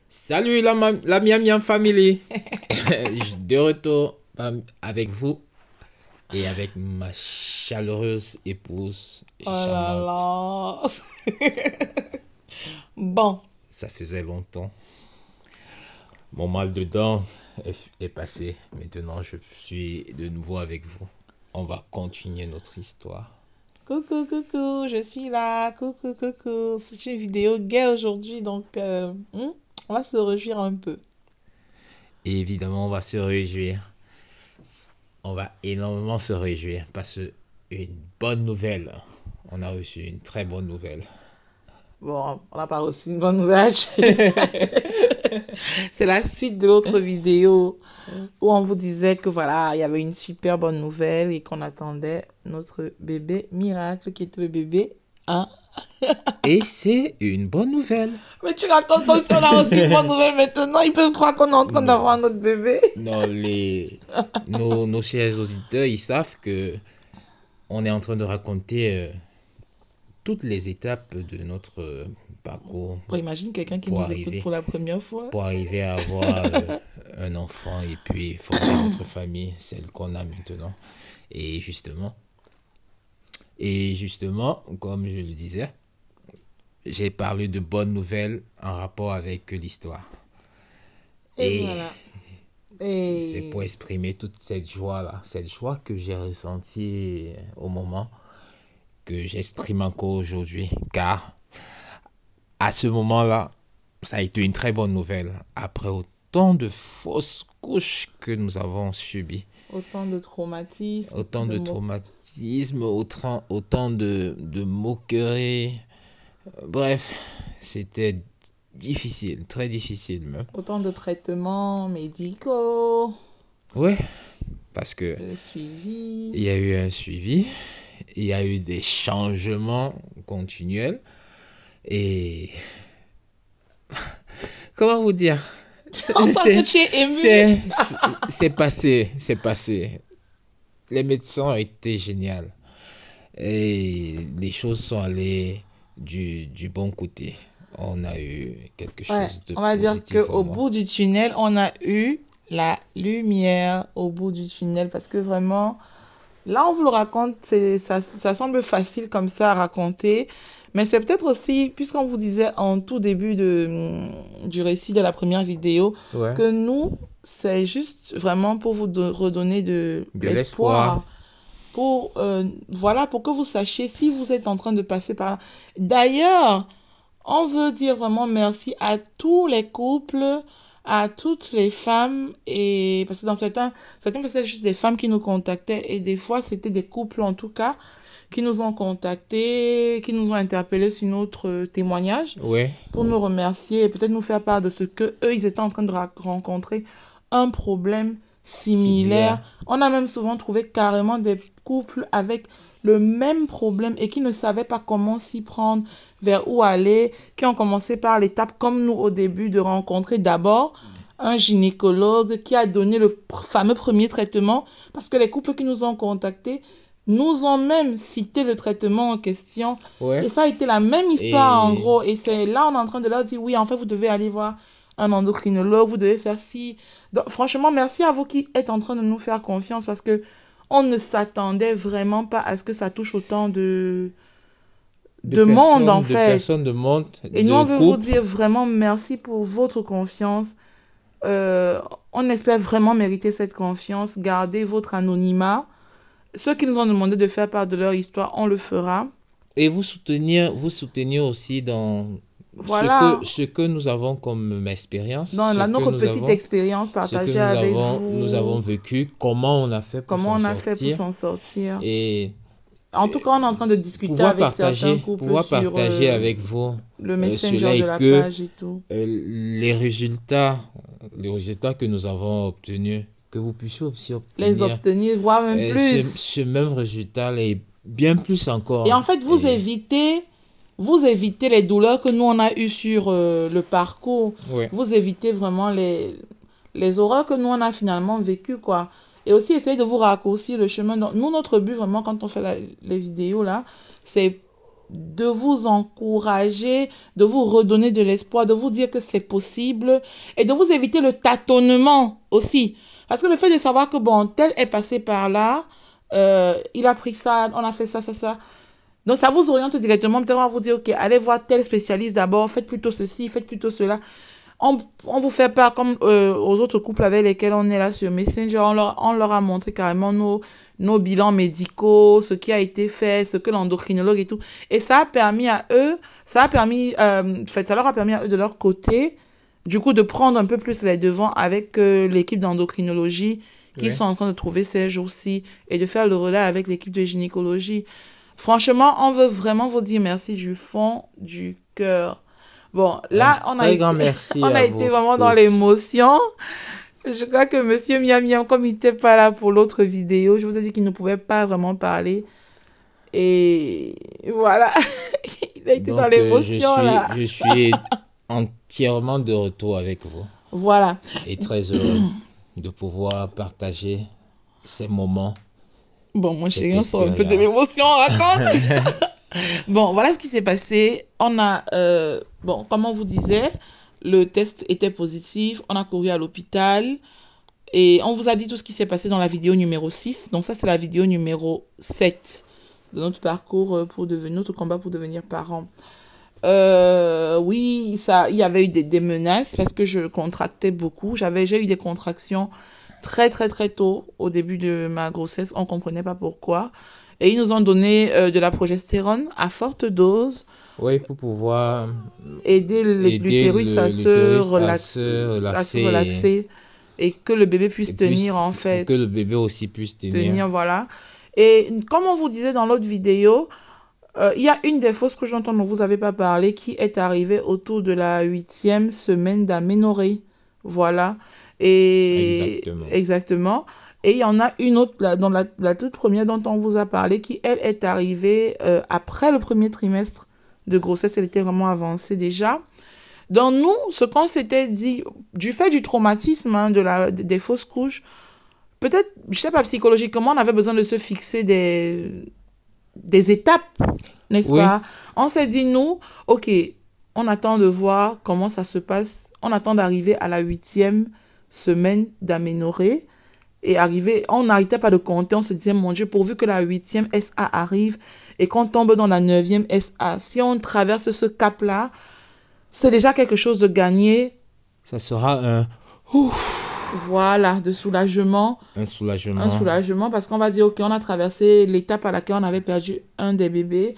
Salut la Miam Miam Family. De retour avec vous et avec ma chaleureuse épouse Oh là charmante. là. Bon, Ça faisait longtemps. Mon mal de dents est passé. Maintenant, je suis de nouveau avec vous. On va continuer notre histoire. coucou, coucou, je suis là. Coucou, coucou. C'est une vidéo gay aujourd'hui, donc on va se réjouir un peu. Et évidemment, on va se réjouir. On va énormément se réjouir parce que une bonne nouvelle. On a reçu une très bonne nouvelle. Bon, on n'a pas reçu une bonne nouvelle. C'est la suite de l'autre vidéo où on vous disait que voilà, il y avait une super bonne nouvelle et qu'on attendait notre bébé miracle qui était le bébé. Hein? Et c'est une bonne nouvelle. Mais tu racontes comme si on a reçu une bonne nouvelle maintenant. Ils peuvent croire qu'on est en train Non. d'avoir notre bébé. Non, nos chers auditeurs, ils savent que on est en train de raconter toutes les étapes de notre parcours Bon, imagine quelqu'un qui pour nous écoute arriver, pour la première fois. pour arriver à avoir un enfant et puis former notre famille, celle qu'on a maintenant. Et justement, comme je le disais, j'ai parlé de bonnes nouvelles en rapport avec l'histoire. Et Et voilà. c'est pour Et exprimer toute cette joie-là, cette joie que j'ai ressentie au moment que j'exprime encore aujourd'hui, car à ce moment-là, ça a été une très bonne nouvelle, après autant de fausses couches que nous avons subies, autant de traumatismes, autant de traumatismes, autant de moqueries, bref, c'était difficile, très difficile même. autant de traitements médicaux, Ouais, parce que de suivi. il y a eu un suivi, il y a eu des changements continuels, et comment vous dire, On sent que c'est, tu es ému. c'est, c'est passé, c'est passé. Les médecins ont été géniaux. Et les choses sont allées du bon côté. On a eu quelque Ouais, chose de on va dire positif qu'au vraiment. bout du tunnel, on a eu la lumière au bout du tunnel parce que vraiment, là, on vous le raconte, ça semble facile comme ça à raconter, mais c'est peut-être aussi, puisqu'on vous disait en tout début du récit de la première vidéo, Ouais. que nous, c'est juste vraiment pour vous redonner de De l'espoir. l'espoir, pour, voilà, pour que vous sachiez si vous êtes en train de passer par là. D'ailleurs, on veut dire vraiment merci à tous les couples, à toutes les femmes, et parce que dans certains fois, c'était juste des femmes qui nous contactaient, et des fois, c'était des couples en tout cas, qui nous ont contactés, qui nous ont interpellés sur notre témoignage, Ouais. pour nous remercier et peut-être nous faire part de ce que eux, ils étaient en train de rencontrer, un problème similaire. Similaire. On a même souvent trouvé carrément des couples avec le même problème et qui ne savaient pas comment s'y prendre, vers où aller, qui ont commencé par l'étape comme nous au début de rencontrer d'abord un gynécologue qui a donné le fameux premier traitement parce que les couples qui nous ont contactés nous ont même cité le traitement en question et Ouais. ça a été la même histoire en Et gros et c'est là on est en train de leur dire oui en fait vous devez aller voir un endocrinologue, vous devez faire ci. Donc, franchement, merci à vous qui êtes en train de nous faire confiance parce que on ne s'attendait vraiment pas à ce que ça touche autant de monde en de fait. personnes de monde, Et nous, on de veut vous couple. dire vraiment merci pour votre confiance. Euh, on espère vraiment mériter cette confiance. Gardez votre anonymat. Ceux qui nous ont demandé de faire part de leur histoire, on le fera. Et vous soutenir aussi dans Voilà, ce que nous avons comme expérience, dans notre petite expérience ce que partagée avec nous avons vous, vécu, comment on a fait pour comment s'en on a fait pour sortir. s'en sortir. Et En tout cas, on est en train de discuter avec certains couples pouvoir sur partager avec vous le cela messenger et de la que page et tout. les résultats que nous avons obtenus, que vous puissiez aussi Les obtenir obtenir, voire même plus. ce même résultat et bien plus Et encore. en fait, Et vous évitez les douleurs que nous, on a eues sur le parcours. ouais, Vous évitez vraiment les horreurs que nous, on a finalement vécues, quoi. Et aussi, essayez de vous raccourcir le chemin. Donc, nous, notre but, vraiment, quand on fait les vidéos, là, c'est de vous encourager, de vous redonner de l'espoir, de vous dire que c'est possible et de vous éviter le tâtonnement aussi. Parce que le fait de savoir que, bon, tel est passé par là, il a pris ça, on a fait ça, ça, ça. Donc, ça vous oriente directement. Peut-être on va vous dire, OK, allez voir tel spécialiste d'abord, faites plutôt ceci, faites plutôt cela. On vous fait pas comme aux autres couples avec lesquels on est là sur Messenger. On leur a montré carrément nos bilans médicaux, ce qui a été fait, ce que l'endocrinologue et tout. Et ça a permis à eux, ça leur a permis à eux de leur côté, du coup, de prendre un peu plus les devants avec l'équipe d'endocrinologie qui Ouais. sont en train de trouver ces jours-ci et de faire le relais avec l'équipe de gynécologie. Franchement, on veut vraiment vous dire merci du fond du cœur. Bon, Un là, très grand merci on à a été vous vraiment dans tous. l'émotion. Je crois que Monsieur Miam Miam, comme il n'était pas là pour l'autre vidéo, je vous ai dit qu'il ne pouvait pas vraiment parler. Et voilà, il a été dans Donc, l'émotion là. je suis entièrement de retour avec vous Voilà. et très heureux de pouvoir partager ces moments, Bon, mon cette chéri, on sort un peu de expérience. l'émotion, on raconte. Bon, voilà ce qui s'est passé. Bon, comme on vous disait, le test était positif. On a couru à l'hôpital. Et on vous a dit tout ce qui s'est passé dans la vidéo numéro 6. Donc ça, c'est la vidéo numéro 7 de notre parcours pour devenir, notre combat pour devenir parent. Oui, il y avait eu des menaces parce que je contractais beaucoup. J'ai eu des contractions très, très, très tôt au début de ma grossesse. On ne comprenait pas pourquoi. Et ils nous ont donné de la progestérone à forte dose, Oui, pour pouvoir aider aider l'utérus l'utérus à se à se relaxer relaxer et que le bébé et puisse puis tenir en pour que fait. le bébé aussi puisse tenir. Tenir, voilà. Et comme on vous disait dans l'autre vidéo, il y a une des fausses couches dont on ne vous avait pas parlé qui est arrivée autour de la 8e semaine d'aménorrhée. Voilà. Et Exactement. exactement. Et il y en a une autre, dans la toute première dont on vous a parlé, qui, elle, est arrivée après le premier trimestre de grossesse. Elle était vraiment avancée déjà. Donc, nous, ce qu'on s'était dit, du fait du traumatisme hein, des fausses couches, peut-être, je sais pas, psychologiquement, on avait besoin de se fixer des étapes, n'est-ce Oui, pas? On s'est dit, nous, ok, on attend de voir comment ça se passe. On attend d'arriver à la 8e semaine d'aménorrhée. Et arriver, on n'arrêtait pas de compter. On se disait, mon Dieu, pourvu que la 8e SA arrive et qu'on tombe dans la 9e SA. Si on traverse ce cap-là, c'est déjà quelque chose de gagné. ça sera Voilà, de soulagement. un Un soulagement. soulagement parce qu'on va dire, OK, on a traversé l'étape à laquelle on avait perdu un des bébés.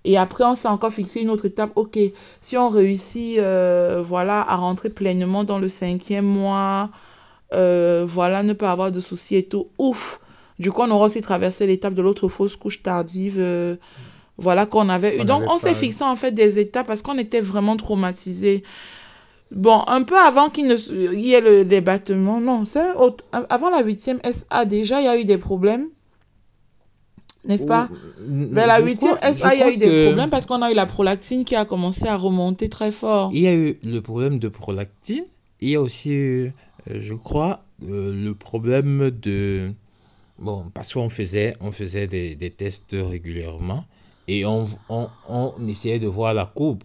Et après, on s'est encore fixé une autre étape. OK, si on réussit, voilà, à rentrer pleinement dans le 5e mois, voilà, ne pas avoir de soucis et tout, ouf! Du coup, on aura aussi traversé l'étape de l'autre fausse couche tardive, voilà, qu'on avait eu. On Donc, n'avait on s'est pas. fixé en fait des étapes parce qu'on était vraiment traumatisés. Bon, un peu avant il y ait le débattement, non, avant la 8e SA, déjà, il y a eu des problèmes, n'est-ce pas? Vers la 8e Je SA, il y a crois eu des que problèmes parce qu'on a eu la prolactine qui a commencé à remonter très fort. il y a eu le problème de prolactine. Il y a aussi eu, je crois, le problème de... Bon, parce on faisait des tests régulièrement et on essayait de voir la courbe.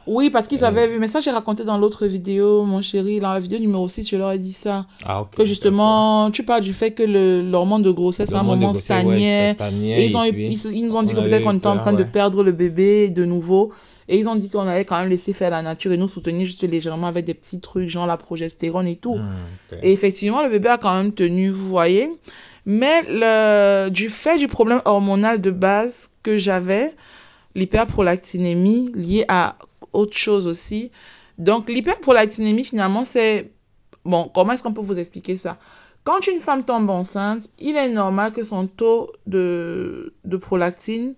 Oui, parce qu'ils Euh, avaient vu, mais ça, j'ai raconté dans l'autre vidéo, mon chéri, dans la vidéo numéro 6, je leur ai dit ça. ah, ok, Que d'accord. justement, tu parles du fait que l'hormone de grossesse, à un L'hormone de moment, grossesse, ouais, ça stagnait. Et stagnait et puis ils nous ont dit on que peut-être avait qu'on eu était en peur, train de ouais. perdre le bébé de nouveau. Et ils ont dit qu'on allait quand même laisser faire la nature et nous soutenir juste légèrement avec des petits trucs, genre la progestérone et tout. Ok. Et effectivement, le bébé a quand même tenu, vous voyez. Mais du fait du problème hormonal de base que j'avais, l'hyperprolactinémie liée à autre chose aussi. Donc, l'hyperprolactinémie, finalement, c'est... Bon, comment est-ce qu'on peut vous expliquer ça? Quand une femme tombe enceinte, il est normal que son taux de prolactine,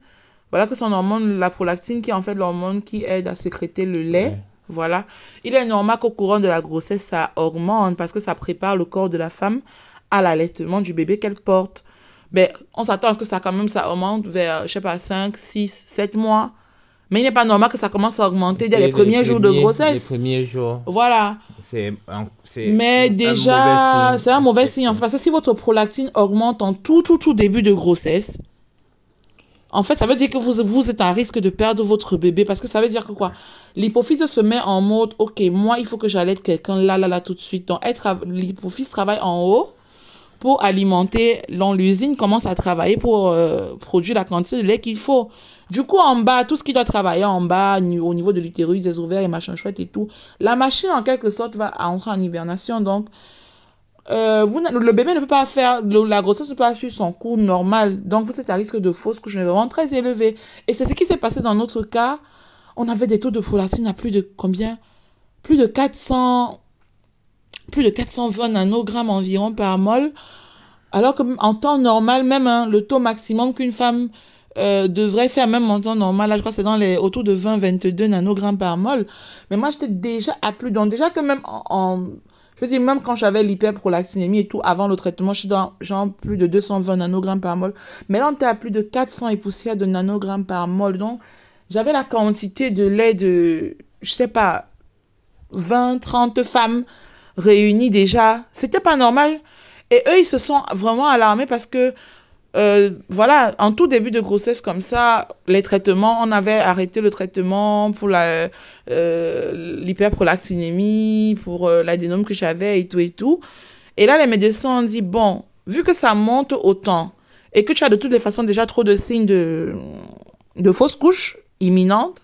voilà, que son hormone, la prolactine, qui est en fait l'hormone qui aide à sécréter le lait, Ouais. voilà, il est normal qu'au courant de la grossesse, ça augmente parce que ça prépare le corps de la femme à l'allaitement du bébé qu'elle porte. Ben, on s'attend à ce que ça, quand même, ça augmente vers, je sais pas, 5 6 7 mois. Mais il n'est pas normal que ça commence à augmenter dès les Et premiers jours de les grossesse. premiers jours, Voilà. c'est Mais un mauvais déjà, signe, c'est un mauvais signe, hein. effectivement. Parce que si votre prolactine augmente en tout début de grossesse, En fait, ça veut dire que vous êtes à risque de perdre votre bébé parce que ça veut dire que quoi? L'hypophyse se met en mode, OK, moi, il faut que j'allaite quelqu'un là, tout de suite. Donc, l'hypophyse travaille en haut pour alimenter. L'usine commence à travailler pour produire la quantité de lait qu'il faut. Du coup, en bas, tout ce qui doit travailler en bas, au niveau de l'utérus, des ovaires et machin chouette et tout, la machine, en quelque sorte, va entrer en hibernation. Donc, le bébé ne peut pas faire, la grossesse ne peut pas suivre son cours normal. Donc, vous êtes à risque de fausse couche vraiment très élevé. Et c'est ce qui s'est passé dans notre cas. On avait des taux de prolactine à plus de combien? Plus de 400, plus de 420 nanogrammes environ par mol. Alors qu'en temps normal, même hein, le taux maximum qu'une femme devrait faire, même en temps normal, là, je crois que c'est autour de 20-22 nanogrammes par mol. Mais moi, j'étais déjà à plus. Donc, déjà que même je veux dire, même quand j'avais l'hyperprolactinémie et tout, avant le traitement, je suis dans genre plus de 220 nanogrammes par mol. Mais là, on était à plus de 400 et poussières de nanogrammes par mol. Donc, j'avais la quantité de lait de, je sais pas, 20, 30 femmes réunies déjà. C'était pas normal. Et eux, ils se sont vraiment alarmés parce que, voilà, en tout début de grossesse comme ça, les traitements, on avait arrêté le traitement pour l'hyperprolactinémie, pour l'adénome que j'avais et tout et tout. Et là, les médecins ont dit, bon, vu que ça monte autant et que tu as de toutes les façons déjà trop de signes de fausse couche imminente,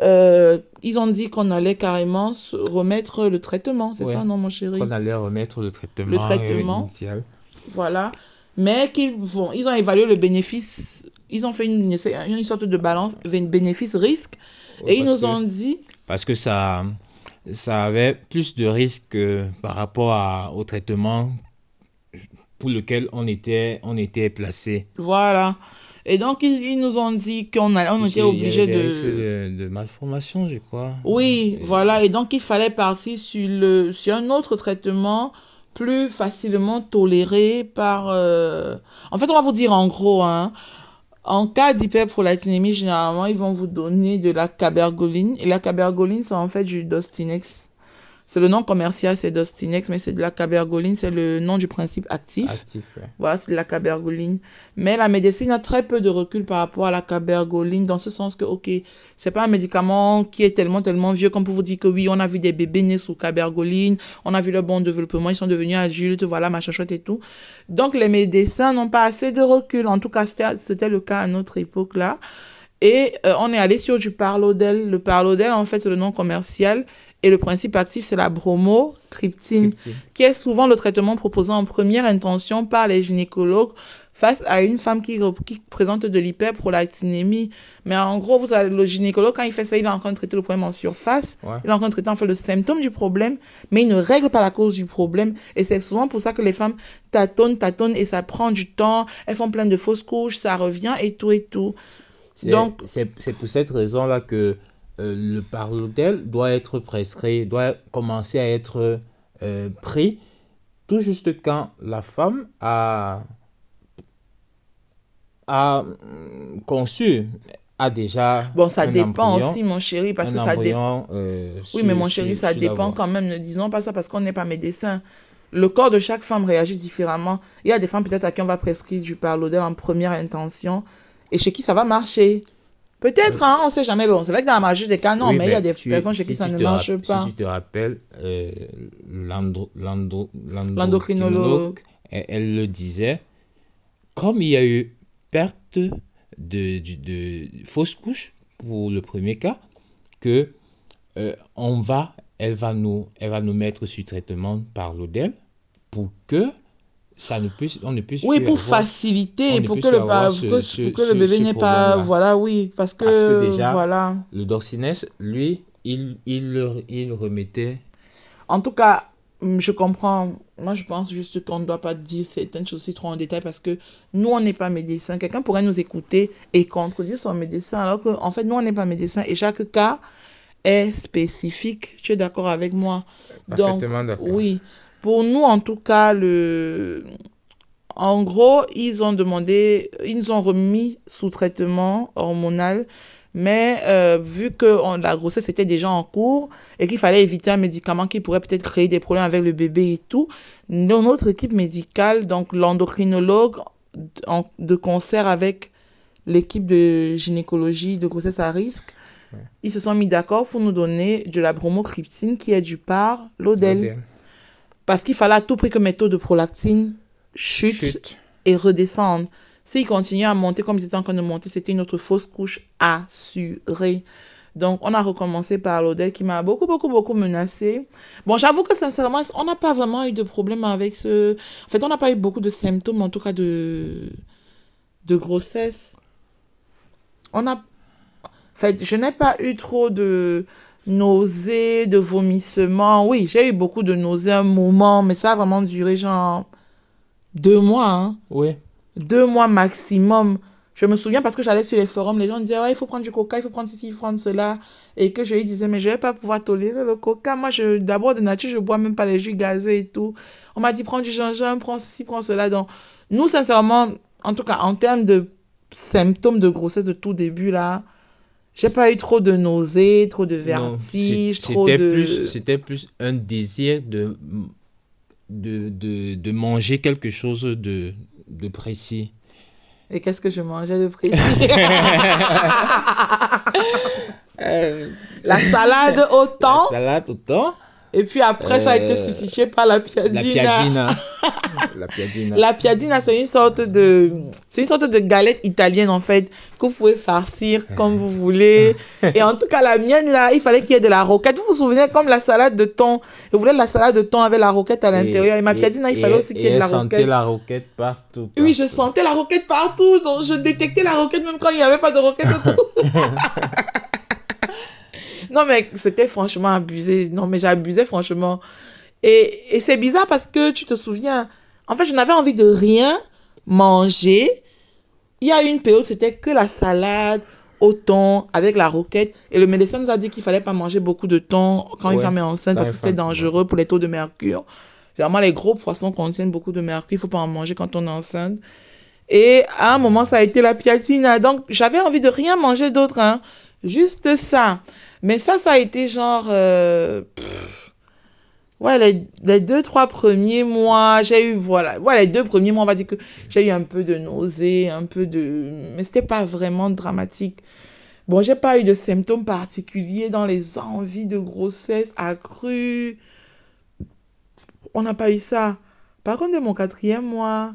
ils ont dit qu'on allait carrément remettre le traitement. C'est ça, Ouais. non, mon chéri? Qu'on allait remettre le Le traitement traitement, initial. voilà. Mais ils ont évalué le bénéfice. Ils ont fait une sorte de balance bénéfice-risque. Ouais, Et ils nous ont dit, parce que ça avait plus de risques par rapport au traitement pour lequel on était placé. voilà. Et donc, ils nous ont dit on était Il y avait obligé des risques de... de malformation, je crois. Oui, voilà. Et donc, il fallait partir sur un autre traitement plus facilement toléré par... En fait, on va vous dire en gros, hein, en cas d'hyperprolactinémie, généralement, ils vont vous donner de la cabergoline. Et la cabergoline, c'est en fait du Dostinex. C'est le nom commercial, c'est Dostinex, mais c'est de la cabergoline, c'est le nom du principe actif. Actif, ouais. Voilà, c'est de la cabergoline. Mais la médecine a très peu de recul par rapport à la cabergoline, dans ce sens que, OK, c'est pas un médicament qui est tellement vieux comme pour vous dire que oui, on a vu des bébés nés sous cabergoline, on a vu leur bon développement, ils sont devenus adultes, voilà, machin chouette et tout. Donc, les médecins n'ont pas assez de recul. En tout cas, c'était le cas à notre époque-là. Et on est allé sur du Parlodel. Le Parlodel, en fait, c'est le nom commercial. Et le principe actif, c'est la bromocriptine, qui est souvent le traitement proposé en première intention par les gynécologues face à une femme qui présente de l'hyperprolactinémie. Mais en gros, le gynécologue, quand il fait ça, il est en train de traiter le problème en surface. Ouais. Il est en train de traiter en fait le symptôme du problème, mais il ne règle pas la cause du problème. Et c'est souvent pour ça que les femmes tâtonnent, et ça prend du temps. Elles font plein de fausses couches, ça revient et tout et tout. Donc, C'est pour cette raison-là que le Parlodel doit être prescrit, doit commencer à être pris tout juste quand la femme a conçu, a déjà bon, ça un dépend embryon, aussi, mon chéri, parce que ça dépend. Oui, mais mon chéri, ça sur la dépend voie. quand même. Ne disons pas ça parce qu'on n'est pas médecin. Le corps de chaque femme réagit différemment. Il y a des femmes peut-être à qui on va prescrire du Parlodel en première intention et chez qui ça va marcher. Peut-être, hein, on sait jamais. Bon, c'est vrai que dans la majorité des cas, non, Oui, mais il y a mais des personnes chez qui ça ne marche pas. si tu te rappelles, l'endocrinologue, L'endocrinologue. elle le disait, comme il y a eu perte de fausse couche pour le premier cas, que elle va nous mettre sur traitement par l'ODEL pour que on ne puisse Oui, plus pour avoir, faciliter, on ne pour que puisse plus avoir pour que le bébé n'ait pas, problème-là. voilà, oui, parce Parce que que, déjà, voilà. le Doxinès, lui, il remettait. En tout cas, je comprends. Moi, je pense juste qu'on ne doit pas dire certaines choses aussi trop en détail parce que nous, on n'est pas médecin. Quelqu'un pourrait nous écouter et contredire son médecin alors qu'en fait, nous, on n'est pas médecin et chaque cas est spécifique. Tu es d'accord avec moi? Donc, Parfaitement d'accord. oui. Pour nous, en tout cas, en gros, ils nous ont remis sous traitement hormonal, mais vu que la grossesse était déjà en cours et qu'il fallait éviter un médicament qui pourrait peut-être créer des problèmes avec le bébé et tout, dans notre équipe médicale, donc l'endocrinologue, de concert avec l'équipe de gynécologie de grossesse à risque, ils se sont mis d'accord pour nous donner de la bromocriptine qui est du par l'Odel. L'Odel. Parce qu'il fallait à tout prix que mes taux de prolactine chutent et redescendent. S'ils continuaient à monter comme ils étaient en train de monter, c'était une autre fausse couche assurée. Donc, on a recommencé par l'Odel qui m'a beaucoup menacée. Bon, j'avoue que sincèrement, on n'a pas vraiment eu de problème avec ce... En fait, on n'a pas eu beaucoup de symptômes, en tout cas de grossesse. On a... En fait, je n'ai pas eu trop de nausées, de vomissements. Oui, j'ai eu beaucoup de nausées un moment, mais ça a vraiment duré genre 2 mois. Hein. Oui. 2 mois maximum. Je me souviens parce que j'allais sur les forums, les gens disaient, ouais, il faut prendre du coca, il faut prendre ceci, il faut prendre cela. Et que je lui disais, mais je vais pas pouvoir tolérer le coca. Moi, d'abord, de nature, je bois même pas les jus gazés et tout. On m'a dit, prends du gingembre, prends ceci, prends cela. Donc, nous, sincèrement, en tout cas, en termes de symptômes de grossesse de tout début, là, j'ai pas eu trop de nausées, trop de Non, vertiges, trop de... c'était plus un désir de manger quelque chose de précis. Et qu'est-ce que je mangeais de précis? La salade au thon. La salade au thon. Et puis après, ça a été substitué par la piadina. La piadina. La piadina. La piadina, c'est une sorte de galette italienne, en fait, que vous pouvez farcir comme vous voulez. Et en tout cas, la mienne, là, il fallait qu'il y ait de la roquette. Vous vous souvenez, comme la salade de thon. Je voulais la salade de thon avec la roquette à l'intérieur. Et ma piadina, il fallait aussi qu'il y ait de la roquette. Et sentais la roquette partout. Oui, je sentais la roquette partout. Donc, je détectais la roquette même quand il n'y avait pas de roquette autour. Non, mais c'était franchement abusé. Non, mais j'abusais franchement. Et c'est bizarre parce que tu te souviens, en fait, je n'avais envie de rien manger. Il y a eu une période, c'était que la salade au thon avec la roquette. Et le médecin nous a dit qu'il fallait pas manger beaucoup de thon quand une femme est enceinte parce que c'était dangereux pour les taux de mercure. Généralement, les gros poissons contiennent beaucoup de mercure. Il faut pas en manger quand on est enceinte. Et à un moment, ça a été la piadina. Donc, j'avais envie de rien manger d'autre, hein. Juste ça. Mais ça a été genre... Ouais, les 2-3 premiers mois, j'ai eu, voilà. Ouais, les 2 premiers mois, on va dire que j'ai eu un peu de nausées, un peu de... Mais c'était pas vraiment dramatique. Bon, j'ai pas eu de symptômes particuliers dans les envies de grossesse accrues. On n'a pas eu ça. Par contre, dès mon 4e mois...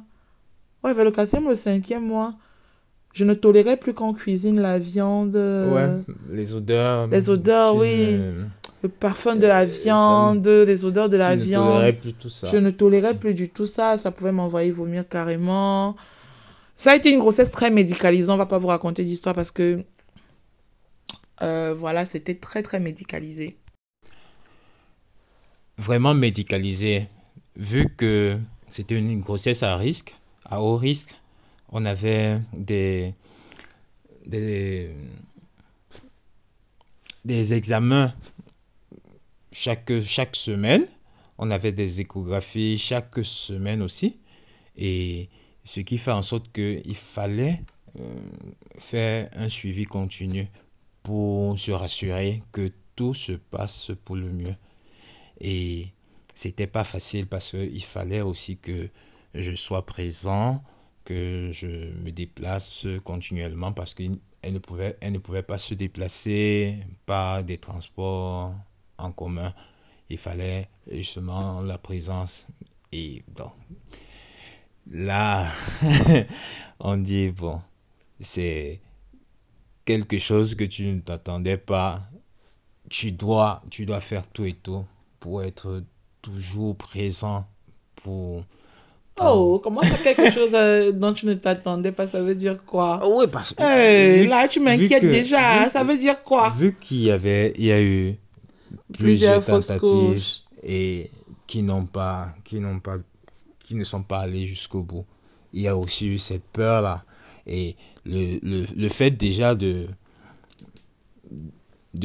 Ouais, vers le 4e ou le 5e mois... Je ne tolérais plus qu'on cuisine la viande. Ouais, les odeurs. Les odeurs, oui. Le parfum de la viande, les odeurs de la viande. Je ne tolérais plus tout ça. Je ne tolérais plus du tout ça. Ça pouvait m'envoyer vomir carrément. Ça a été une grossesse très médicalisée. On ne va pas vous raconter d'histoire parce que... voilà, c'était très médicalisé. Vraiment médicalisé. Vu que c'était une grossesse à risque, à haut risque, on avait des examens chaque semaine. On avait des échographies chaque semaine aussi. Et ce qui fait en sorte qu'il fallait faire un suivi continu pour se rassurer que tout se passe pour le mieux. Et c'était pas facile parce qu'il fallait aussi que je sois présent, que je me déplace continuellement parce qu'elle ne pouvait pas se déplacer par des transports en commun. Il fallait justement la présence. Et donc, là, on dit, bon, c'est quelque chose que tu ne t'attendais pas. Tu dois faire tout et tout pour être toujours présent pour... Oh, comment ça, quelque chose dont tu ne t'attendais pas, ça veut dire quoi? Oui, parce que... là, tu m'inquiètes déjà. Ça veut dire quoi? Vu il y a eu plusieurs tentatives et qui ne sont pas allées jusqu'au bout. Il y a aussi eu cette peur-là. Et le fait déjà de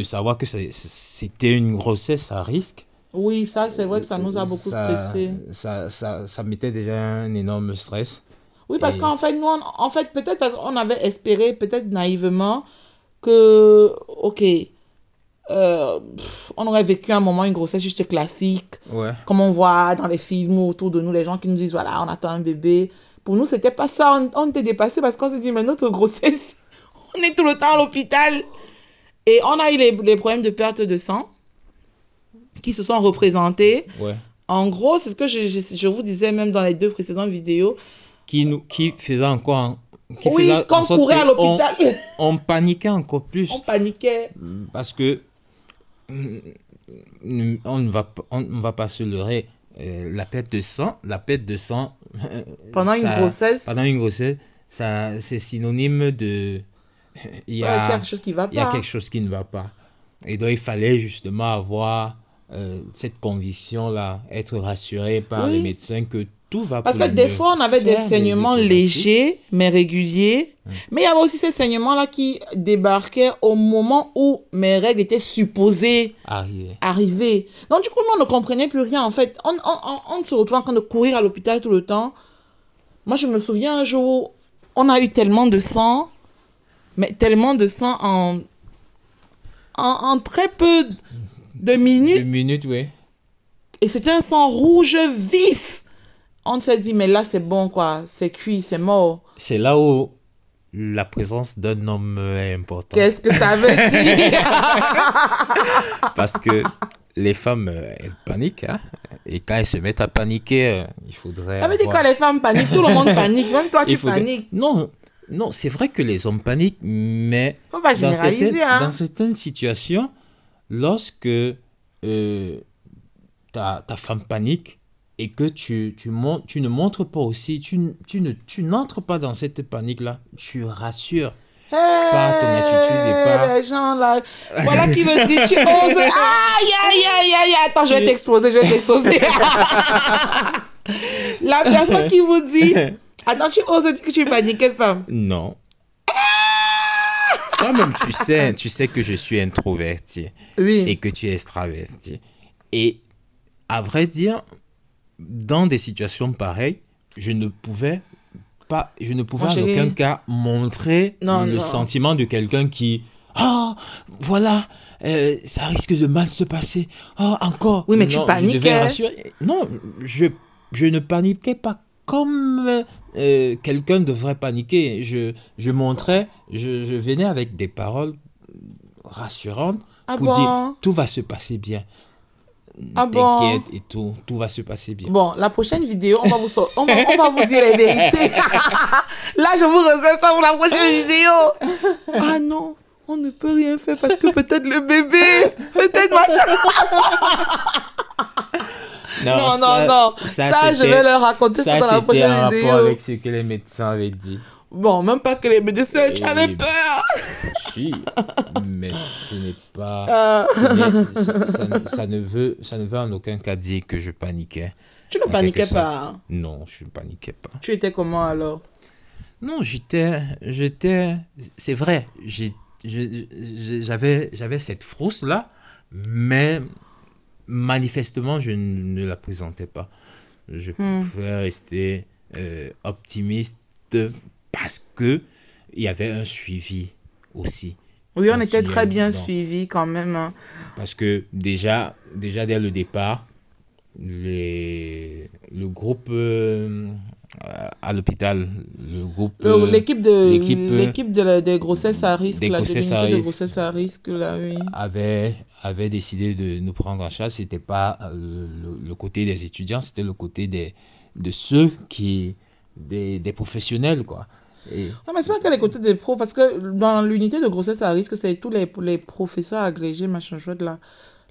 savoir que c'était une grossesse à risque. Oui, ça, c'est vrai que ça nous a beaucoup stressé. Ça mettait déjà un énorme stress. Oui, parce qu'en fait, nous, peut-être parce qu'on avait espéré, peut-être naïvement, que, ok, on aurait vécu un moment, une grossesse juste classique, Ouais. comme on voit dans les films autour de nous, les gens qui nous disent, voilà, on attend un bébé. Pour nous, c'était pas ça. On était dépassés parce qu'on s'est dit, mais notre grossesse, on est tout le temps à l'hôpital. Et on a eu les problèmes de perte de sang qui se sont représentés. Ouais. En gros, c'est ce que je vous disais même dans les 2 précédentes vidéos. Qui faisait encore... Qui Oui, faisait quand en on sorte courait à que l'hôpital, on paniquait encore plus. on paniquait. Parce que on ne va pas se leurrer. La perte de sang, Pendant une grossesse, pendant une grossesse, ça, c'est synonyme de... Il y il y a a, quelque chose qui va il y a pas. quelque chose qui ne va pas. Et donc, il fallait justement avoir cette conviction-là, être rassuré par les Oui. médecins que tout va Parce pour que le des mieux. fois, on avait des Faire saignements échographies. légers, mais réguliers. Mais il y avait aussi ces saignements-là qui débarquaient au moment où mes règles étaient supposées Arrivé. arriver. Donc, du coup, nous, on ne comprenait plus rien. En fait, on se retrouvait en train de courir à l'hôpital tout le temps. Moi, je me souviens un jour, on a eu tellement de sang, mais tellement de sang en très peu de 2 minutes. minutes, oui. Et c'était un sang rouge vif. On s'est dit, mais là, c'est bon, quoi. C'est cuit, c'est mort. C'est là où la présence d'un homme est importante. Qu'est-ce que ça veut dire? Parce que les femmes, elles paniquent. Hein? Et quand elles se mettent à paniquer, il faudrait... Ça veut dire avoir- que les femmes paniquent, tout le monde panique. Même toi, tu il faudrait- paniques. Non, non, c'est vrai que les hommes paniquent, mais Faut pas dans généraliser, certaines, hein. dans certaines situations, lorsque ta femme panique et que tu ne montres pas aussi, tu n'entres pas dans cette panique-là, tu rassures par ton attitude et par... Les gens là. Voilà qui me dit, tu oses. Aïe, aïe, aïe, aïe, aïe. Attends, je vais t'exposer, je vais t'exposer. La personne qui vous dit, attends, tu oses dire que tu paniques, quelle femme? Non. Toi-même, tu sais que je suis introverti Oui. et que tu es extraverti. Et à vrai dire, dans des situations pareilles, je ne pouvais Mon en chéri. aucun cas montrer Non, le non. sentiment de quelqu'un qui, ah, voilà, ça risque de mal se passer. Ah, encore. Oui, mais tu Non, je paniquais. devais rassurer. Non, je ne paniquais pas comme quelqu'un devrait paniquer. Je montrais, je venais avec des paroles rassurantes Ah pour bon? dire tout va se passer bien. Ah bon? T'inquiète et tout va se passer bien. Bon, la prochaine vidéo, on va vous dire les vérités. Là, je vous réserve ça pour la prochaine vidéo. Ah non, on ne peut rien faire parce que peut-être le bébé, peut-être ma Non, non, non. Ça, je vais leur raconter ça dans la c'était prochaine en vidéo. rapport avec ce que les médecins avaient dit. Bon, même pas que les médecins, tu avais Et- peur. Si, mais ce n'est pas... Ah. ça ne veut en aucun cas dire que je paniquais. Tu ne En paniquais quelque sorte. pas. Hein. Non, je ne paniquais pas. Tu étais comment alors? Non, c'est vrai, j'avais cette frousse-là, mais manifestement, je ne la présentais pas. Je pouvais rester optimiste parce que il y avait un suivi aussi. Oui, on était Continuel très bien dedans. suivis quand même. Hein. Parce que déjà dès le départ, le groupe à l'hôpital, le groupe L'équipe des grossesses à risque, des là, de grossesses à l'unité de risque. grossesse à risque, là, oui. avait décidé de nous prendre en charge. C'était pas le côté des étudiants, c'était le côté de ceux des professionnels, quoi. Et Non, mais c'est pas que les côtés des pros, parce que dans l'unité de grossesse à risque, c'est tous les professeurs agrégés, machin chouette, là,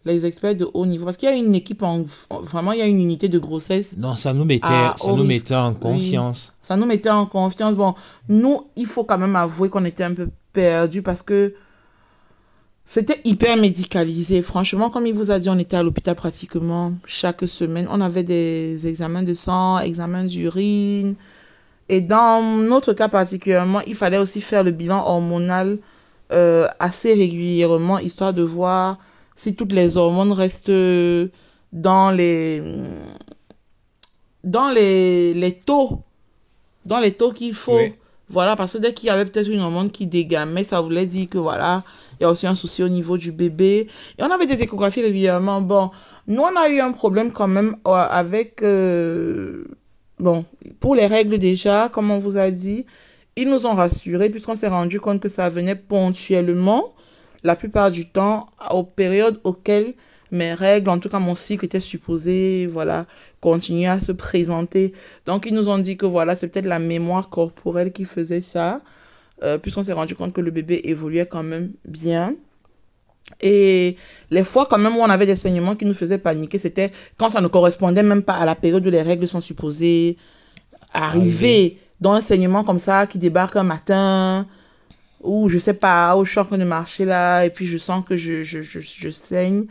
les experts de haut niveau. Parce qu'il y a une équipe, vraiment, il y a une unité de grossesse. non, ça Au nous risque. mettait en Oui. confiance. Ça nous mettait en confiance. Bon, nous, il faut quand même avouer qu'on était un peu perdus parce que c'était hyper médicalisé. Franchement, comme il vous a dit, on était à l'hôpital pratiquement chaque semaine. On avait des examens de sang, examens d'urine. Et dans notre cas particulièrement, il fallait aussi faire le bilan hormonal assez régulièrement, histoire de voir si toutes les hormones restent dans les taux. Dans les taux qu'il faut. Oui. Voilà, parce que dès qu'il y avait peut-être une hormone qui dégamait, ça voulait dire que voilà, il y a aussi un souci au niveau du bébé. Et on avait des échographies régulièrement. Bon, nous, on a eu un problème quand même avec bon, pour les règles déjà, comme on vous a dit, ils nous ont rassurés puisqu'on s'est rendu compte que ça venait ponctuellement, la plupart du temps, aux périodes auxquelles mes règles, en tout cas mon cycle était supposé, voilà, continuer à se présenter. Donc, ils nous ont dit que voilà, c'est peut-être la mémoire corporelle qui faisait ça, puisqu'on s'est rendu compte que le bébé évoluait quand même bien. Et les fois quand même où on avait des saignements qui nous faisaient paniquer, c'était quand ça ne correspondait même pas à la période où les règles sont supposées Arrivé. arriver. Dans un saignement comme ça qui débarque un matin, ou je sais pas, où je suis en train de marcher là, et puis je sens que je saigne.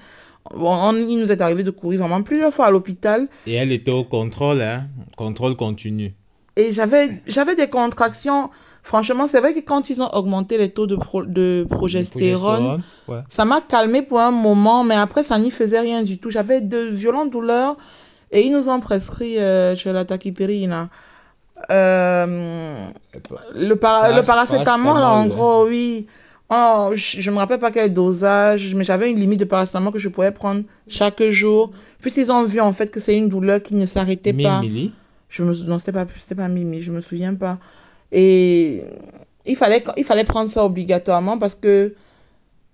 Bon, il nous est arrivé de courir vraiment plusieurs fois à l'hôpital. Et elle était au contrôle, hein? Contrôle continu. Et j'avais des contractions. Franchement, c'est vrai que quand ils ont augmenté les taux de Le progestérone, progestérone, ouais. ça m'a calmé pour un moment, mais après, ça n'y faisait rien du tout. J'avais de violentes douleurs et ils nous ont prescrit la tachypyrine. Euh, le paracétamol, en Paracétamol, ouais. gros, oui. Oh, je me rappelle pas quel dosage, mais j'avais une limite de paracétamol que je pouvais prendre chaque jour. Puis ils ont vu en fait que c'est une douleur qui ne s'arrêtait 1000 pas. milli. Non, c'était pas Mimi, je me souviens pas. Et il fallait prendre ça obligatoirement parce que,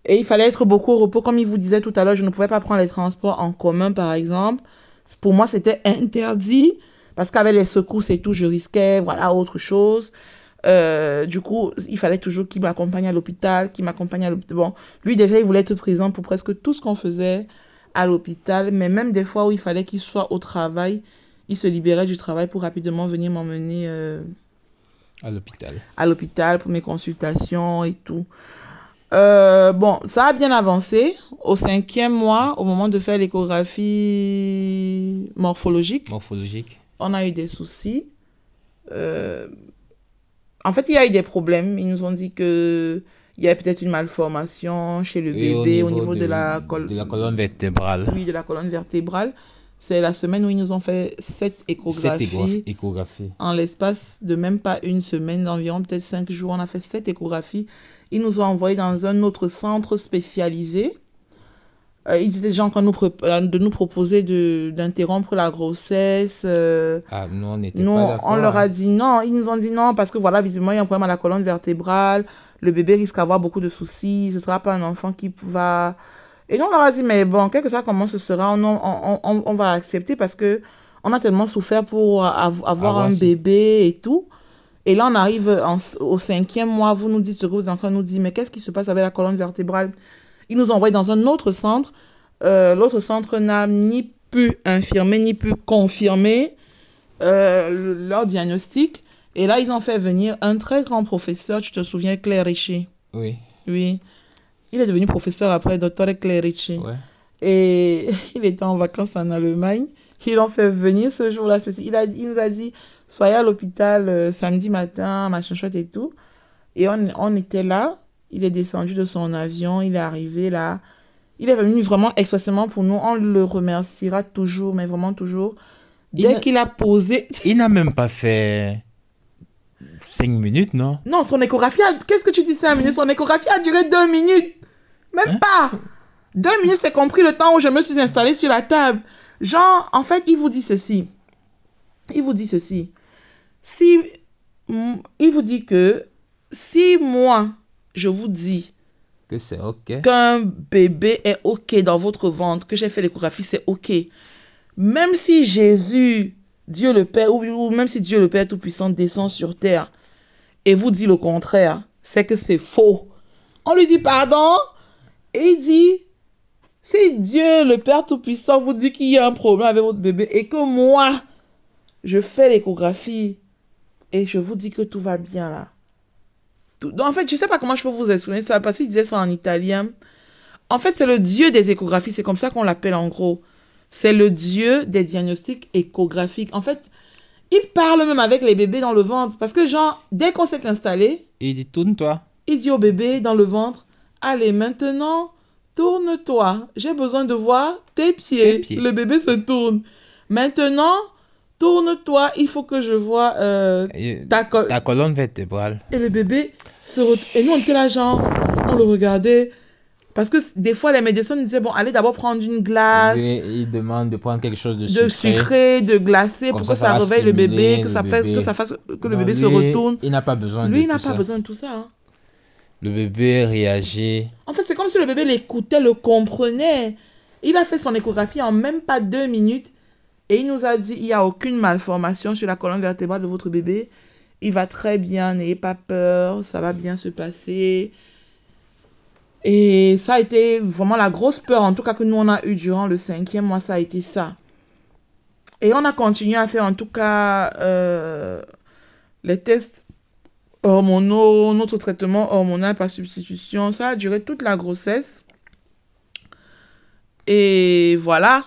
et il fallait être beaucoup au repos. Comme il vous disait tout à l'heure, je ne pouvais pas prendre les transports en commun, par exemple. Pour moi, c'était interdit parce qu'avec les secousses et tout, je risquais, voilà, autre chose. Du coup, il fallait toujours qu'il m'accompagne à l'hôpital, qu'il m'accompagne à l'hôpital. Bon, lui, déjà, il voulait être présent pour presque tout ce qu'on faisait à l'hôpital, mais même des fois où il fallait qu'il soit au travail, il se libérait du travail pour rapidement venir m'emmener À l'hôpital. à l'hôpital pour mes consultations et tout. Bon, ça a bien avancé. Au 5e mois, au moment de faire l'échographie morphologique, Morphologique. on a eu des soucis. Euh, En fait, il y a eu des problèmes. Ils nous ont dit que il y avait peut-être une malformation chez le Et bébé au niveau de de la colonne vertébrale. oui, de la colonne vertébrale. C'est la semaine où ils nous ont fait 7 échographies. Échographie. En l'espace de même pas une semaine, d'environ peut-être 5 jours, on a fait 7 échographies. Ils nous ont envoyés dans un autre centre spécialisé. Ils étaient déjà en train de nous proposer d'interrompre la grossesse. Ah, nous, on n'était Nous, pas on d'accord, leur hein. a dit non. Ils nous ont dit non parce que voilà, visiblement, il y a un problème à la colonne vertébrale. Le bébé risque d'avoir beaucoup de soucis. Ce ne sera pas un enfant qui va... Et nous, on leur a dit, mais bon, quel que soit comment ce sera, on va accepter parce que on a tellement souffert pour Ah, avoir un voici. bébé et tout. Et là, on arrive au 5e mois, vous nous dites ce que vous êtes en train de nous dire, mais qu'est-ce qui se passe avec la colonne vertébrale? Ils nous ont envoyés dans un autre centre. L'autre centre n'a ni pu infirmer, ni pu confirmer leur diagnostic. Et là, ils ont fait venir un très grand professeur, tu te souviens, Claire Richie. Oui. Oui. Il est devenu professeur après, docteur Claire Richie. Ouais. Et il était en vacances en Allemagne. Ils l'ont fait venir ce jour-là. Il nous a dit, soyez à l'hôpital samedi matin, machin chouette et tout. Et on était là. Il est descendu de son avion. Il est arrivé là. Il est venu vraiment expressément pour nous. On le remerciera toujours, mais vraiment toujours. Il Dès n'a qu'il a posé... il n'a même pas fait 5 minutes, non? Non, son échographie a... Qu'est-ce que tu dis 5 minutes? Son échographie a duré 2 minutes. Même Hein? pas. 2 minutes, c'est compris le temps où je me suis installée sur la table. Genre, en fait, il vous dit ceci. Il vous dit ceci. Si... Il vous dit que si moi, je vous dis Que c'est ok. qu'un bébé est OK dans votre ventre, que j'ai fait l'échographie, c'est OK. Même si Jésus, Dieu le Père, ou même si Dieu le Père Tout-Puissant descend sur terre et vous dit le contraire, c'est que c'est faux. On lui dit pardon et il dit, si Dieu le Père Tout-Puissant vous dit qu'il y a un problème avec votre bébé et que moi, je fais l'échographie et je vous dis que tout va bien là. Donc, en fait, je sais pas comment je peux vous exprimer ça parce qu'il disait ça en italien. En fait, c'est le Dieu des échographies, c'est comme ça qu'on l'appelle en gros. C'est le Dieu des diagnostics échographiques. En fait, il parle même avec les bébés dans le ventre. Parce que, genre, dès qu'on s'est installé, Et il dit, tourne-toi. il dit au bébé dans le ventre, allez, maintenant, tourne-toi. J'ai besoin de voir tes Tes pieds. pieds. Le bébé se tourne. Maintenant, tourne-toi. Il faut que je vois Et ta colonne. ta colonne vertébrale. Et le bébé se Et nous, on était là, genre, on le regardait. Parce que des fois, les médecins nous disaient, bon, allez d'abord prendre une glace, Il demande de prendre quelque chose de de sucré. sucré, de glacé, Comme pour que ça ça va réveille le bébé, stimuler le que bébé. ça fasse que le Non, bébé se lui, retourne. il n'a pas besoin Lui, de il n'a tout pas ça. besoin de tout ça, hein. Le bébé réagit. En fait, c'est comme si le bébé l'écoutait, le comprenait. Il a fait son échographie en même pas 2 minutes et il nous a dit, il n'y a aucune malformation sur la colonne vertébrale de votre bébé. Il va très bien, n'ayez pas peur, ça va bien se passer. Et ça a été vraiment la grosse peur, en tout cas que nous on a eu durant le 5e mois, ça a été ça. Et on a continué à faire en tout cas les tests hormonaux, notre traitement hormonal par substitution. Ça a duré toute la grossesse. Et voilà.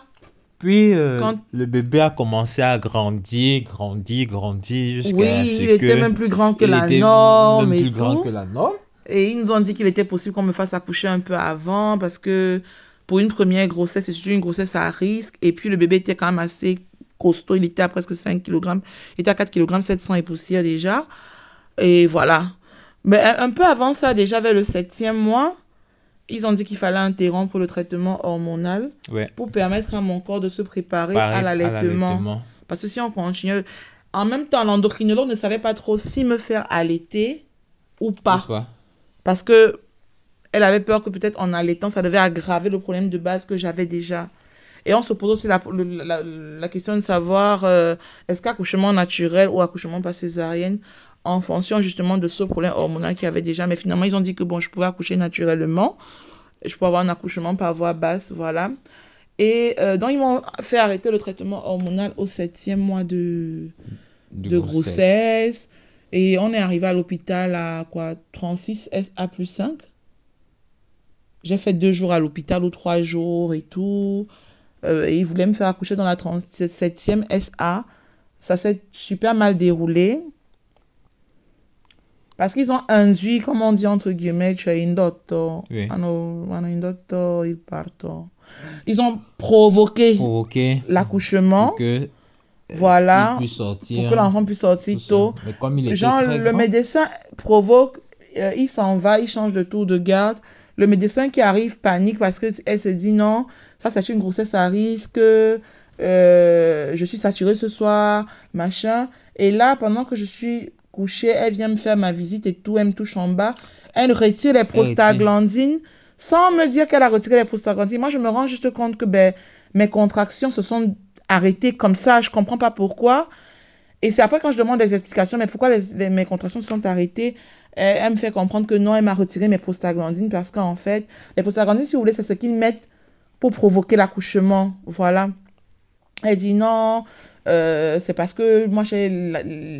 Puis Quand... le bébé a commencé à grandir jusqu'à Oui, ce il était que même plus grand que il la était norme même et plus grand tout. que la norme. Et ils nous ont dit qu'il était possible qu'on me fasse accoucher un peu avant parce que pour une première grossesse, c'est surtout une grossesse à risque. Et puis le bébé était quand même assez costaud, il était à presque 5 kg. Il était à 4 kg 700 et poussière déjà. Et voilà. Mais un peu avant ça, déjà vers le 7e mois, ils ont dit qu'il fallait interrompre le traitement hormonal Ouais, pour permettre à mon corps de se préparer à pareil à l'allaitement. l'allaitement. Parce que si on continue... En même temps, l'endocrinologue ne savait pas trop si me faire allaiter ou Ou pas. pas. Parce que elle avait peur que peut-être en allaitant, ça devait aggraver le problème de base que j'avais déjà. Et on se pose aussi la question de savoir est-ce qu'accouchement naturel ou accouchement par césarienne en fonction justement de ce problème hormonal qu'il y avait déjà. Mais finalement, ils ont dit que bon, je pouvais accoucher naturellement. Je pouvais avoir un accouchement par voie basse, voilà. Et donc, ils m'ont fait arrêter le traitement hormonal au 7e mois De de grossesse. grossesse. Et on est arrivé à l'hôpital à quoi 36 SA+5. J'ai fait 2 jours à l'hôpital ou 3 jours et tout. Et ils voulaient me faire accoucher dans la 37e SA. Ça s'est super mal déroulé. Parce qu'ils ont induit, comme on dit entre guillemets, cioè indotto. Oui. Hanno indotto il parto. Ils ont provoqué Provoquer pour l'accouchement. que il Voilà. puisse Pour sortir. que l'enfant puisse sortir Tout ça. tôt. Mais comme il était Genre, très le grand. médecin provoque, il s'en va, il change de tour de garde. Le médecin qui arrive panique parce qu'elle se dit non, ça c'est une grossesse à risque, je suis saturée ce soir, machin. Et là, pendant que je suis couchée, elle vient me faire ma visite et tout, elle me touche en bas. Elle retire les prostaglandines sans me dire qu'elle a retiré les prostaglandines. Moi, je me rends juste compte que ben, mes contractions se sont arrêtées comme ça, je comprends pas pourquoi. Et c'est après quand je demande des explications, mais pourquoi mes contractions se sont arrêtées, elle me fait comprendre que non, elle m'a retiré mes prostaglandines parce qu'en fait, les prostaglandines, si vous voulez, c'est ce qu'ils mettent pour provoquer l'accouchement. Voilà. Elle dit non, c'est parce que moi j'ai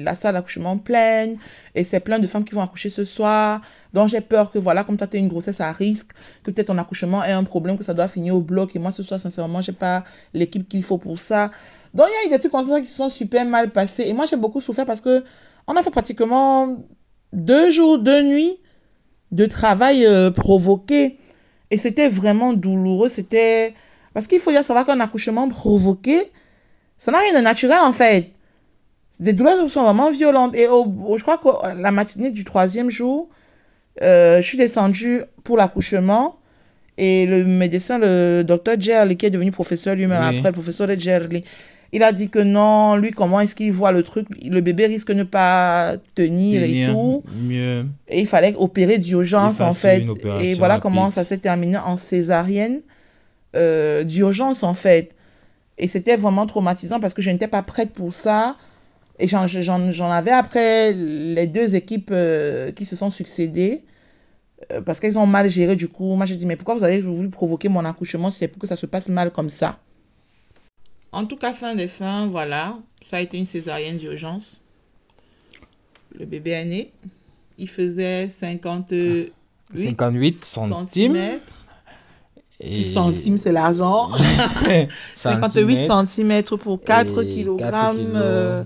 la salle d'accouchement pleine et c'est plein de femmes qui vont accoucher ce soir. Donc j'ai peur que voilà, comme toi tu as une grossesse à risque, que peut-être ton accouchement ait un problème, que ça doit finir au bloc. Et moi ce soir, sincèrement, j'ai pas l'équipe qu'il faut pour ça. Donc il y a eu des trucs comme ça qui se sont super mal passés. Et moi j'ai beaucoup souffert parce que on a fait pratiquement 2 jours, 2 nuits de travail provoqué. Et c'était vraiment douloureux. C'était... Parce qu'il faut bien savoir qu'un accouchement provoqué, ça n'a rien de naturel en fait. Des douleurs qui sont vraiment violentes. Et je crois que la matinée du 3e jour, je suis descendue pour l'accouchement. Et le médecin, le docteur Gerli, qui est devenu professeur lui-même Oui. après, le professeur de Gerli, il a dit que non, lui, comment est-ce qu'il voit le truc? Le bébé risque de ne pas tenir et tout. Mieux. Et il fallait opérer d'urgence en Effacer une fait. opération Et voilà comment rapide. ça s'est terminé en césarienne d'urgence en fait. Et c'était vraiment traumatisant parce que je n'étais pas prête pour ça. Et j'en avais après les 2 équipes qui se sont succédées parce qu'elles ont mal géré du coup. Moi, j'ai dit, mais pourquoi vous avez voulu provoquer mon accouchement si c'est pour que ça se passe mal comme ça? En tout cas, fin des fins, voilà. Ça a été une césarienne d'urgence. Le bébé est né. Il faisait 58 58 centimes. centimètres. Et Centimes, c'est l'argent. 58 centimètres pour 4 Et kg. 4 kilos.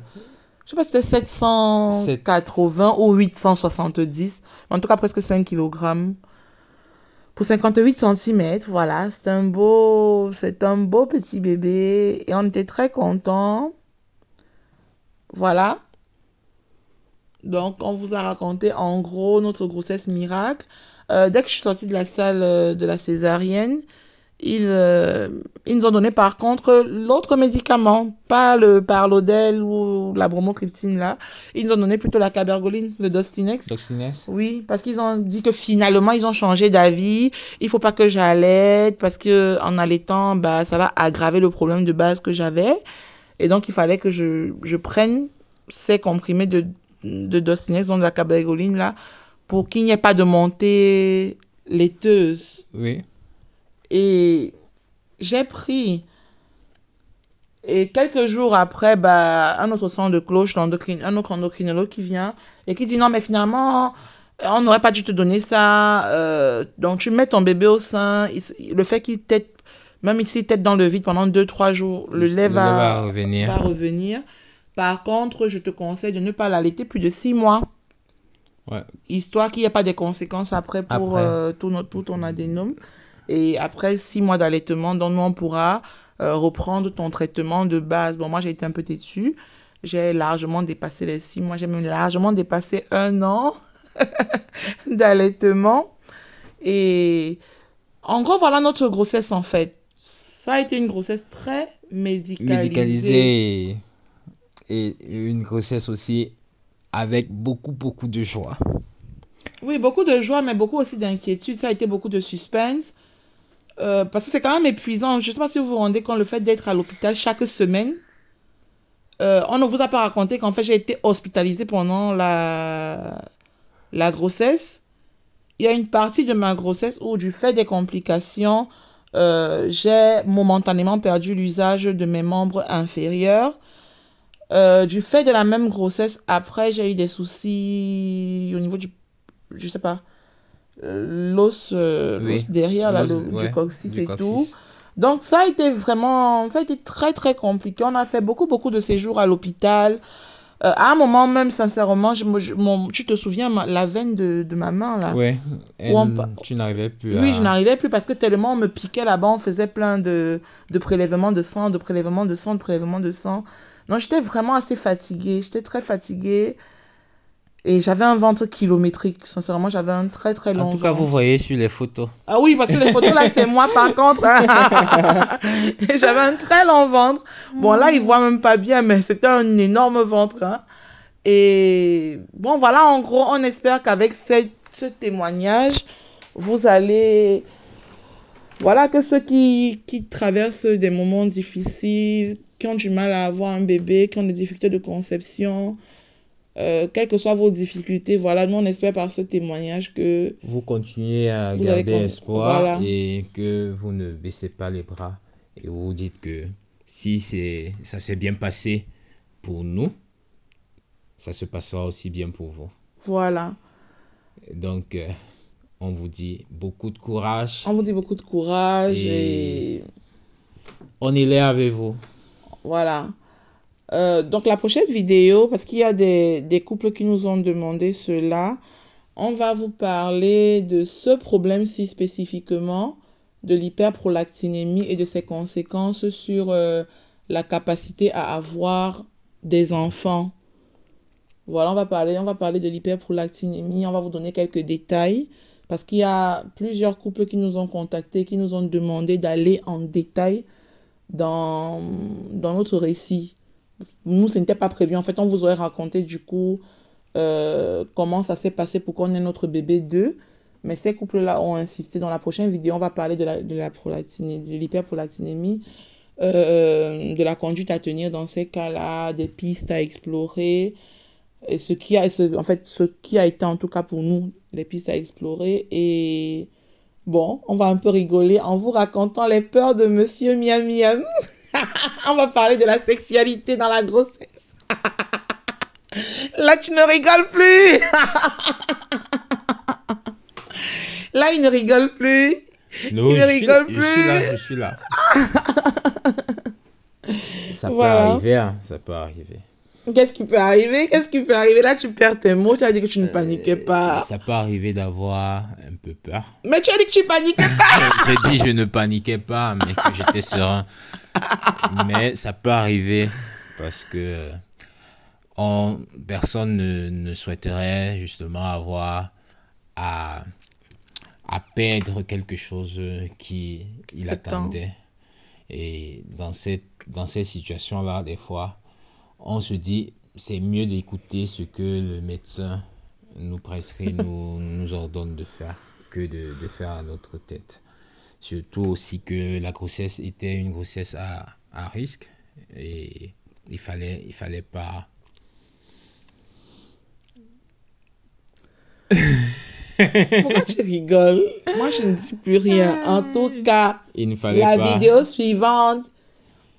Je sais pas si c'était 780 ou 870. En tout cas, presque 5 kg. Pour 58 centimètres, voilà. C'est un beau petit bébé. Et on était très contents. Voilà. Donc, on vous a raconté en gros notre grossesse miracle. Dès que je suis sortie de la salle de la césarienne, ils nous ont donné par contre l'autre médicament, pas le Parlodel ou la bromocriptine là. Ils nous ont donné plutôt la cabergoline, le Dostinex. Toxines? Oui, parce qu'ils ont dit que finalement ils ont changé d'avis. Il faut pas que j'allaite parce que en allaitant, bah ça va aggraver le problème de base que j'avais. Et donc il fallait que je prenne ces comprimés de Dostinex, donc de la cabergoline là, pour qu'il n'y ait pas de montée laiteuse. Oui. Et j'ai pris. Et quelques jours après, bah, un autre son de cloche, un autre endocrinologue qui vient et qui dit non, mais finalement, on n'aurait pas dû te donner ça. Donc, tu mets ton bébé au sein. Le fait qu'il tète, même ici, tète dans le vide pendant 2, 3 jours, le lait va revenir. va revenir. Par contre, je te conseille de ne pas l'allaiter plus de 6 mois. Ouais. Histoire qu'il n'y ait pas de conséquences après pour tout ton adénome. Et après 6 mois d'allaitement, donc nous, on pourra reprendre ton traitement de base. Bon, moi, j'ai été un peu têtue. J'ai largement dépassé les 6 mois. J'ai même largement dépassé 1 an d'allaitement. Et en gros, voilà notre grossesse, en fait. Ça a été une grossesse très médicalisée. Médicalisée et une grossesse aussi avec beaucoup, beaucoup de joie. Oui, beaucoup de joie, mais beaucoup aussi d'inquiétude. Ça a été beaucoup de suspense. Parce que c'est quand même épuisant. Je ne sais pas si vous vous rendez compte le fait d'être à l'hôpital chaque semaine. On ne vous a pas raconté qu'en fait, j'ai été hospitalisée pendant la grossesse. Il y a une partie de ma grossesse où, du fait des complications, j'ai momentanément perdu l'usage de mes membres inférieurs. Du fait de la même grossesse, après, j'ai eu des soucis au niveau du... Je sais pas. L'os l'os derrière là, du coccyx et tout. Donc ça a été très très compliqué. On a fait beaucoup de séjours à l'hôpital. À un moment même, sincèrement, tu te souviens, la veine de ma main là. Ouais, tu n'arrivais plus Oui, je n'arrivais plus parce que tellement on me piquait là-bas, on faisait plein de prélèvements de sang, de prélèvements de sang, de prélèvements de sang. Non, j'étais vraiment assez fatiguée. J'étais très fatiguée. Et j'avais un ventre kilométrique. Sincèrement, j'avais un très très long ventre. En tout cas, vous voyez sur les photos. Ah oui, parce que les photos là, c'est moi par contre. J'avais un très long ventre. Bon, là, ils voient même pas bien, mais c'était un énorme ventre. Hein. Et bon, voilà, en gros, on espère qu'avec ce témoignage, vous allez... Voilà, que ceux qui traversent des moments difficiles, qui ont du mal à avoir un bébé, qui ont des difficultés de conception... quelles que soient vos difficultés, voilà, nous on espère par ce témoignage que vous continuez à garder espoir et que vous ne baissez pas les bras et vous vous dites que si ça s'est bien passé pour nous, ça se passera aussi bien pour vous. Voilà. Donc, on vous dit beaucoup de courage. On vous dit beaucoup de courage et... on est là avec vous. Voilà. Donc la prochaine vidéo, parce qu'il y a des couples qui nous ont demandé cela, on va vous parler de ce problème-ci spécifiquement, de l'hyperprolactinémie et de ses conséquences sur la capacité à avoir des enfants. Voilà, on va parler de l'hyperprolactinémie, on va vous donner quelques détails, parce qu'il y a plusieurs couples qui nous ont contactés, qui nous ont demandé d'aller en détail dans notre récit. Nous, ce n'était pas prévu. En fait, on vous aurait raconté du coup comment ça s'est passé pour qu'on ait notre bébé 2. Mais ces couples-là ont insisté. Dans la prochaine vidéo, on va parler de l'hyperprolactinémie, de la conduite à tenir dans ces cas-là, des pistes à explorer. Et ce qui a été en tout cas pour nous, les pistes à explorer. Et bon, on va un peu rigoler en vous racontant les peurs de Monsieur Miam Miam. On va parler de la sexualité dans la grossesse. Là, tu ne rigoles plus. Là, il ne rigole plus. Non, il ne rigole plus. Je suis là. Ça peut arriver, hein, ça peut arriver. Qu'est-ce qui peut arriver? Là, tu perds tes mots. Tu as dit que tu ne paniquais pas. Ça peut arriver d'avoir un peu peur. Mais tu as dit que tu paniquais pas. J'ai dit je ne paniquais pas, mais que j'étais serein. Mais ça peut arriver parce que Personne ne souhaiterait justement avoir à, à perdre quelque chose qui il Attends. attendait. Et dans ces situations-là, des fois, on se dit, c'est mieux d'écouter ce que le médecin nous prescrit, nous ordonne de faire, que de faire à notre tête. Surtout aussi que la grossesse était une grossesse à risque et il fallait pas. Pourquoi tu rigoles? Moi, je ne dis plus rien. En tout cas, Il ne fallait la pas. vidéo suivante,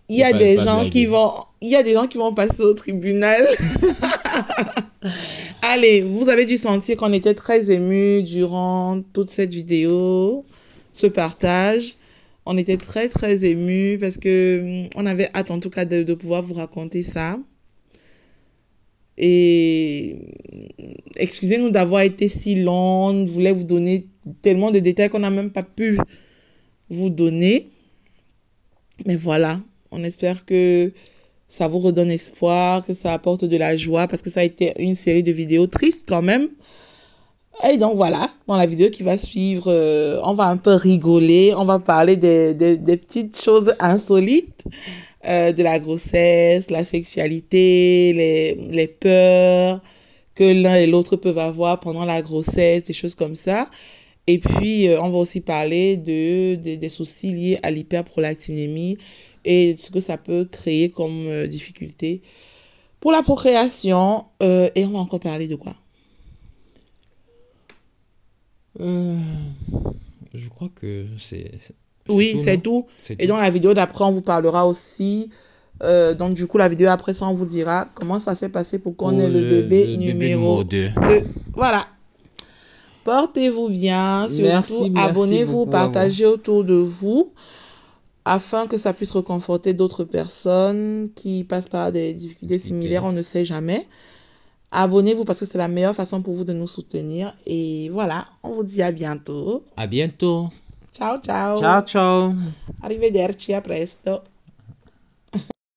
Il fallait pas blaguer. il y a des gens qui vont passer au tribunal. Allez, vous avez dû sentir qu'on était très émus durant toute cette vidéo, ce partage. On était très, très émus parce que on avait hâte en tout cas de pouvoir vous raconter ça. Et excusez-nous d'avoir été si long. On voulait vous donner tellement de détails qu'on n'a même pas pu vous donner. Mais voilà, on espère que ça vous redonne espoir, que ça apporte de la joie parce que ça a été une série de vidéos tristes quand même. Et donc voilà, dans la vidéo qui va suivre, on va un peu rigoler, on va parler des petites choses insolites de la grossesse, la sexualité, les peurs que l'un et l'autre peuvent avoir pendant la grossesse, des choses comme ça. Et puis, on va aussi parler des soucis liés à l'hyperprolactinémie et ce que ça peut créer comme difficulté pour la procréation. Et on va encore parler de quoi? Euh, je crois que c'est Oui, tout, c'est non? tout. C'est Et tout. dans la vidéo d'après, on vous parlera aussi. Donc, du coup, la vidéo après ça, on vous dira comment ça s'est passé pour qu'on ait Pour le bébé le bébé numéro numéro 2. 2. Voilà. Portez-vous bien. Surtout, Merci abonnez-vous, beaucoup à vous. partagez autour de vous afin que ça puisse reconforter d'autres personnes qui passent par des difficultés Écoutez, similaires. On ne sait jamais. Abonnez-vous parce que c'est la meilleure façon pour vous de nous soutenir. Et voilà, on vous dit à bientôt. à bientôt. Ciao, ciao. Ciao, ciao. Arrivederci, a presto.